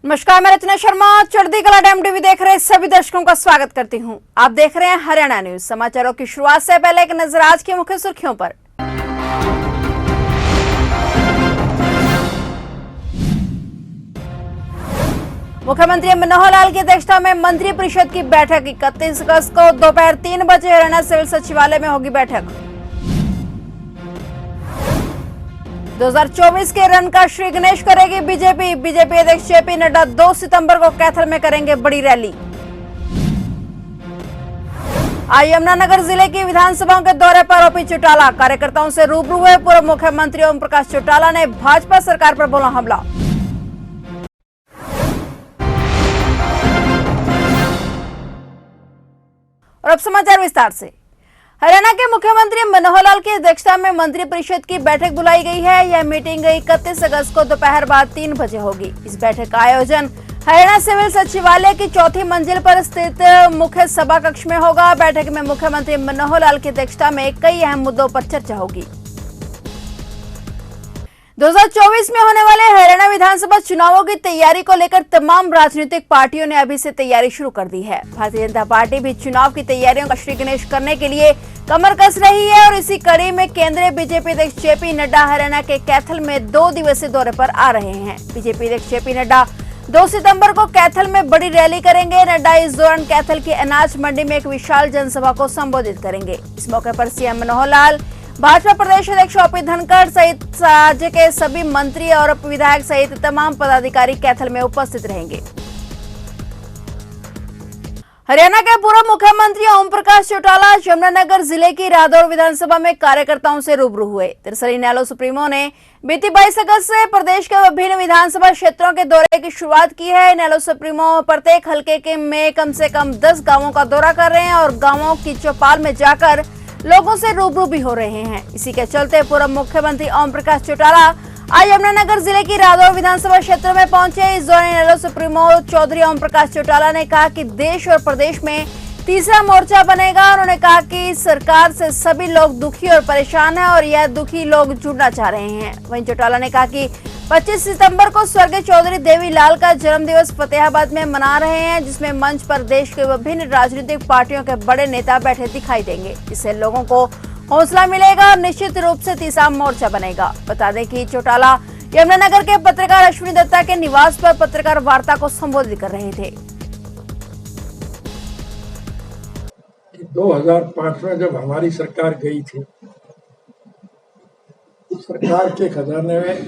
नमस्कार, मैं रचना शर्मा चढ़ती कला टाइम टीवी देख रहे सभी दर्शकों का स्वागत करती हूं। आप देख रहे हैं हरियाणा न्यूज। समाचारों की शुरुआत से पहले एक नजर आज की मुख्य सुर्खियों पर। मुख्यमंत्री मनोहर लाल की अध्यक्षता में मंत्री परिषद की बैठक 31 अगस्त को दोपहर 3 बजे हरियाणा सिविल सचिवालय में होगी बैठक। 2024 के रन का श्री गणेश करेगी बीजेपी अध्यक्ष जेपी नड्डा 2 सितंबर को कैथल में करेंगे बड़ी रैली। आज यमुनानगर जिले की विधानसभाओं के दौरे पर ओपी चौटाला कार्यकर्ताओं से रूबरू हुए। पूर्व मुख्यमंत्री ओम प्रकाश चौटाला ने भाजपा सरकार पर बोला हमला। और अब समाचार विस्तार से। हरियाणा के मुख्यमंत्री मनोहर लाल की अध्यक्षता में मंत्री परिषद की बैठक बुलाई गई है। यह मीटिंग 31 अगस्त को दोपहर बाद 3 बजे होगी। इस बैठक का आयोजन हरियाणा सिविल सचिवालय की 4थी मंजिल पर स्थित मुख्य सभा कक्ष में होगा। बैठक में मुख्यमंत्री मनोहर लाल की अध्यक्षता में कई अहम मुद्दों पर चर्चा होगी। 2024 में होने वाले हरियाणा विधानसभा चुनावों की तैयारी को लेकर तमाम राजनीतिक पार्टियों ने अभी से तैयारी शुरू कर दी है। भारतीय जनता पार्टी भी चुनाव की तैयारियों का श्री गणेश करने के लिए कमर कस रही है और इसी कड़ी में केंद्रीय बीजेपी अध्यक्ष जेपी नड्डा हरियाणा के कैथल में 2 दिवसीय दौरे पर आ रहे हैं। बीजेपी अध्यक्ष जेपी नड्डा 2 सितंबर को कैथल में बड़ी रैली करेंगे। नड्डा इस दौरान कैथल की अनाज मंडी में एक विशाल जनसभा को संबोधित करेंगे। इस मौके पर सीएम मनोहर लाल, भाजपा प्रदेश अध्यक्ष ओपी धनखड़ सहित राज्य के सभी मंत्री और विधायक सहित तमाम पदाधिकारी कैथल में उपस्थित रहेंगे। हरियाणा के पूर्व मुख्यमंत्री ओम प्रकाश चौटाला यमुनानगर जिले की रादौर विधानसभा में कार्यकर्ताओं से रूबरू हुए। दरअसल इनेलो सुप्रीमो ने बीती 22 अगस्त से प्रदेश के विभिन्न विधानसभा क्षेत्रों के दौरे की शुरुआत की है। इनेलो सुप्रीमो प्रत्येक हलके में कम से कम 10 गांवों का दौरा कर रहे हैं और गांवों की चौपाल में जाकर लोगों से रूबरू भी हो रहे हैं। इसी के चलते पूर्व मुख्यमंत्री ओम प्रकाश चौटाला आज यमुनानगर जिले की रादौर विधानसभा क्षेत्र में पहुंचे। इस दौरान इनेलो सुप्रीमो चौधरी ओम प्रकाश चौटाला ने कहा कि देश और प्रदेश में तीसरा मोर्चा बनेगा। उन्होंने कहा कि सरकार से सभी लोग दुखी और परेशान हैं और यह दुखी लोग जुड़ना चाह रहे हैं। वहीं चौटाला ने कहा कि 25 सितंबर को स्वर्गीय चौधरी देवी लाल का जन्मदिवस फतेहाबाद में मना रहे हैं, जिसमें मंच पर देश के विभिन्न राजनीतिक पार्टियों के बड़े नेता बैठे दिखाई देंगे। इससे लोगों को हौसला मिलेगा और निश्चित रूप से तीसरा मोर्चा बनेगा। बता दें कि चौटाला यमुनानगर के पत्रकार अश्विनी दत्ता के निवास पर पत्रकार वार्ता को संबोधित कर रहे थे। 2005 में जब हमारी सरकार गई थी, सरकार के खजाने में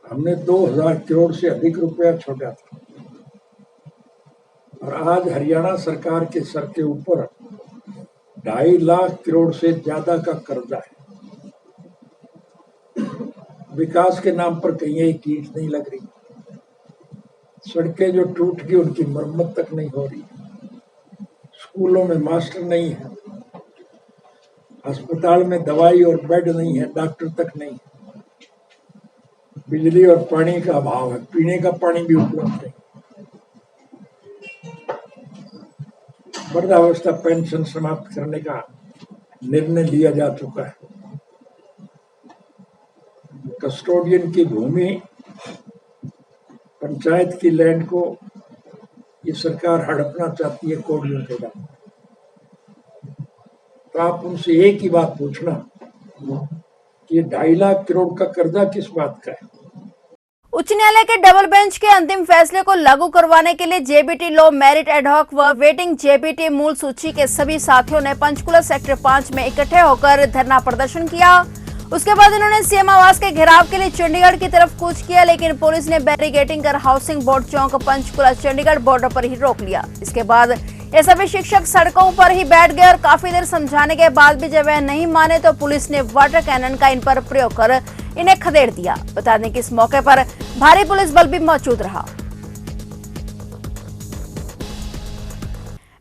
हमने 2000 करोड़ से अधिक रुपया छोड़ा था और आज हरियाणा सरकार के सर के ऊपर 2.5 लाख करोड़ से ज्यादा का कर्जा है। विकास के नाम पर कहीं एक ईंट नहीं लग रही, सड़कें जो टूट गई उनकी मरम्मत तक नहीं हो रही, स्कूलों में मास्टर नहीं है, अस्पताल में दवाई और बेड नहीं है, डॉक्टर तक नहीं, बिजली और पानी का अभाव है, पीने का पानी भी उपलब्ध नहीं, वृद्धावस्था पेंशन समाप्त करने का निर्णय लिया जा चुका है, कस्टोडियन की भूमि पंचायत की लैंड को ये सरकार हड़पना चाहती है कोडियों के नाम। तो आप उनसे एक ही बात पूछना कि ये 2.5 लाख करोड़ का कर्जा किस बात का है। उच्च न्यायालय के डबल बेंच के अंतिम फैसले को लागू करवाने के लिए जेबीटी लॉ मेरिट एडहॉक व वेटिंग जेबीटी मूल सूची के सभी साथियों ने पंचकुला सेक्टर 5 में इकट्ठे होकर धरना प्रदर्शन किया। उसके बाद उन्होंने सीएम आवास के घेराव के लिए चंडीगढ़ की तरफ कूच किया, लेकिन पुलिस ने बैरिकेडिंग कर हाउसिंग बोर्ड चौक पंचकुला चंडीगढ़ बॉर्डर पर ही रोक लिया। इसके बाद ये सभी शिक्षक सड़कों पर ही बैठ गए और काफी देर समझाने के बाद भी जब वह नहीं माने तो पुलिस ने वाटर कैनन का इन पर प्रयोग कर इन्हें खदेड़ दिया। बता दें कि इस मौके पर भारी पुलिस बल भी मौजूद रहा।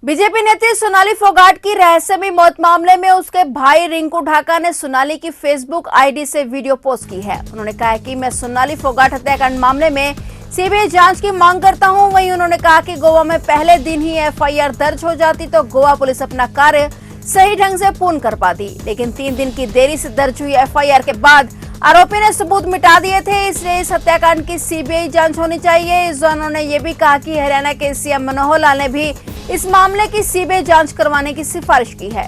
बीजेपी नेत्री सोनाली फोगाट की रहस्यमयी मौत मामले में उसके भाई रिंकू ढाका ने सोनाली की फेसबुक आईडी से वीडियो पोस्ट की है। उन्होंने कहा कि मैं सोनाली फोगाट हत्याकांड मामले में सीबीआई जांच की मांग करता हूं। वहीं उन्होंने कहा कि गोवा में पहले दिन ही एफआईआर दर्ज हो जाती तो गोवा पुलिस अपना कार्य सही ढंग से पूर्ण कर पाती, लेकिन 3 दिन की देरी से दर्ज हुई एफआईआर के बाद आरोपी ने सबूत मिटा दिए थे, इसलिए इस हत्याकांड की सीबीआई जांच होनी चाहिए। इस दौरान उन्होंने ये भी कहा कि हरियाणा के सीएम मनोहर लाल ने भी इस मामले की सीबीआई जांच करवाने की सिफारिश की है।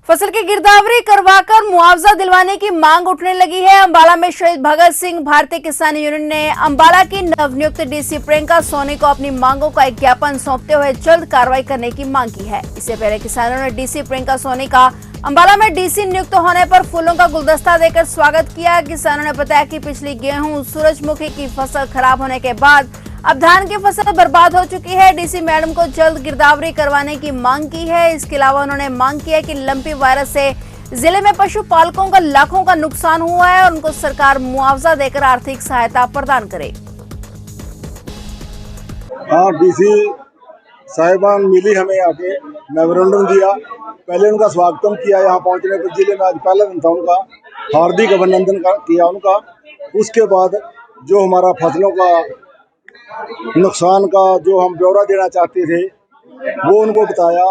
फसल की गिरदावरी करवाकर मुआवजा दिलवाने की मांग उठने लगी है। अंबाला में शहीद भगत सिंह भारतीय किसान यूनियन ने अंबाला की नवनियुक्त डीसी प्रियंका सोनी को अपनी मांगों का एक ज्ञापन सौंपते हुए जल्द कार्रवाई करने की मांग की है। इससे पहले किसानों ने डीसी प्रियंका सोनी का अंबाला में डीसी नियुक्त होने पर फूलों का गुलदस्ता देकर स्वागत किया। किसानों ने बताया कि पिछली गेहूं सूरजमुखी की फसल खराब होने के बाद अब धान की फसल बर्बाद हो चुकी है। डीसी मैडम को जल्द गिरदावरी करवाने की मांग की है। इसके अलावा उन्होंने मांग की है कि लंपी वायरस से जिले में पशुपालकों का लाखों का नुकसान हुआ है और उनको सरकार मुआवजा देकर आर्थिक सहायता प्रदान करे। हाँ, डीसी साहिबान मिली, हमें आके मेमोरेंडम दिया। पहले उनका स्वागतम किया। यहाँ पहुँचने पर जिले में आज पहला दिन था उनका, हार्दिक अभिनंदन किया उनका। उसके बाद जो हमारा फसलों का नुकसान का जो हम ब्यौरा देना चाहते थे वो उनको बताया।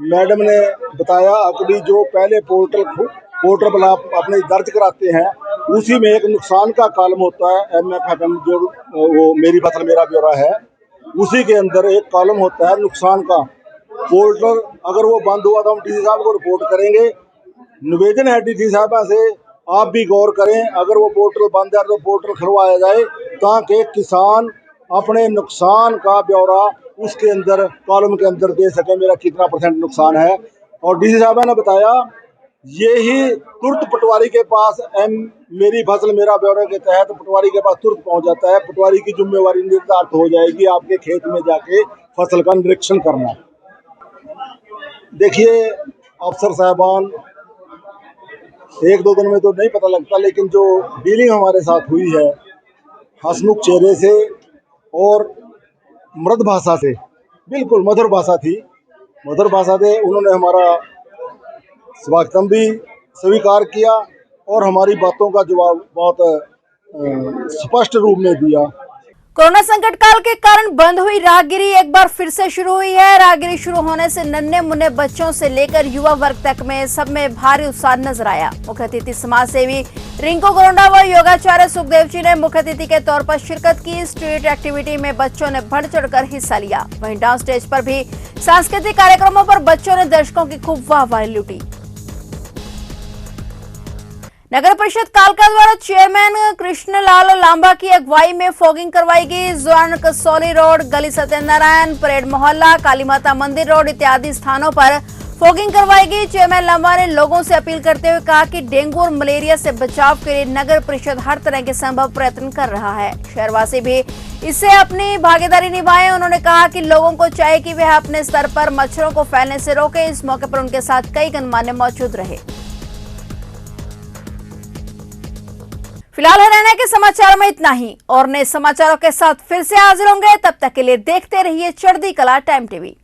मैडम ने बताया अभी जो पहले पोर्टल पर आप अपने दर्ज कराते हैं उसी में एक नुकसान का कॉलम होता है, MFFM जो वो मेरी फसल मेरा ब्यौरा है, उसी के अंदर एक कॉलम होता है नुकसान का। पोर्टल अगर वो बंद हुआ तो हम डीसी साहब को रिपोर्ट करेंगे। निवेदन है डीसी साहबा से, आप भी गौर करें, अगर वो पोर्टल बंद है तो पोर्टल खुलवाया जाए ताकि किसान अपने नुकसान का ब्यौरा उसके अंदर कॉलम के अंदर दे सके, मेरा कितना % नुकसान है। और डीसी साहबा ने बताया यही तुरंत पटवारी के पास मेरी फसल मेरा ब्यौरा के तहत पटवारी के पास तुरंत पहुंच जाता है। पटवारी की जिम्मेवारी निर्धारित हो जाएगी आपके खेत में जाके फसल का निरीक्षण करना। देखिए अफसर साहबान एक दो दिन में तो नहीं पता लगता, लेकिन जो डीलिंग हमारे साथ हुई है हंसमुख चेहरे से और मृद भाषा से, बिल्कुल मधुर भाषा थी, मधुर भाषा से उन्होंने हमारा स्वागतम भी स्वीकार किया और हमारी बातों का जवाब बहुत स्पष्ट रूप में दिया। कोरोना संकट काल के कारण बंद हुई राहगिरी एक बार फिर से शुरू हुई है। राहगिरी शुरू होने से नन्हे मुन्ने बच्चों से लेकर युवा वर्ग तक में सब में भारी उत्साह नजर आया। मुख्य अतिथि समाज सेवी रिंकू गोंडा व योगाचार्य सुखदेव जी ने मुख्य अतिथि के तौर पर शिरकत की। स्ट्रीट एक्टिविटी में बच्चों ने बढ़ चढ़कर हिस्सा लिया। वहीं डांस स्टेज पर भी सांस्कृतिक कार्यक्रमों पर बच्चों ने दर्शकों की खूब वाहवाही लूटी। नगर परिषद कालका द्वारा चेयरमैन कृष्णलाल लांबा की अगुवाई में फॉगिंग करवाई गई। इस दौरान कसौली रोड, गली सत्यनारायण, परेड मोहल्ला, काली माता मंदिर रोड इत्यादि स्थानों पर फॉगिंग करवाई गई। चेयरमैन लांबा ने लोगों से अपील करते हुए कहा कि डेंगू और मलेरिया से बचाव के लिए नगर परिषद हर तरह के संभव प्रयत्न कर रहा है। शहरवासी भी इससे अपनी भागीदारी निभाएं। उन्होंने कहा कि लोगों को चाहिए कि वह अपने स्तर पर मच्छरों को फैलने से रोकें। इस मौके पर उनके साथ कई गणमान्य मौजूद रहे। फिलहाल हरियाणा के समाचारों में इतना ही और नए समाचारों के साथ फिर से हाजिर होंगे। तब तक के लिए देखते रहिए चढ़ती कला टाइम टीवी।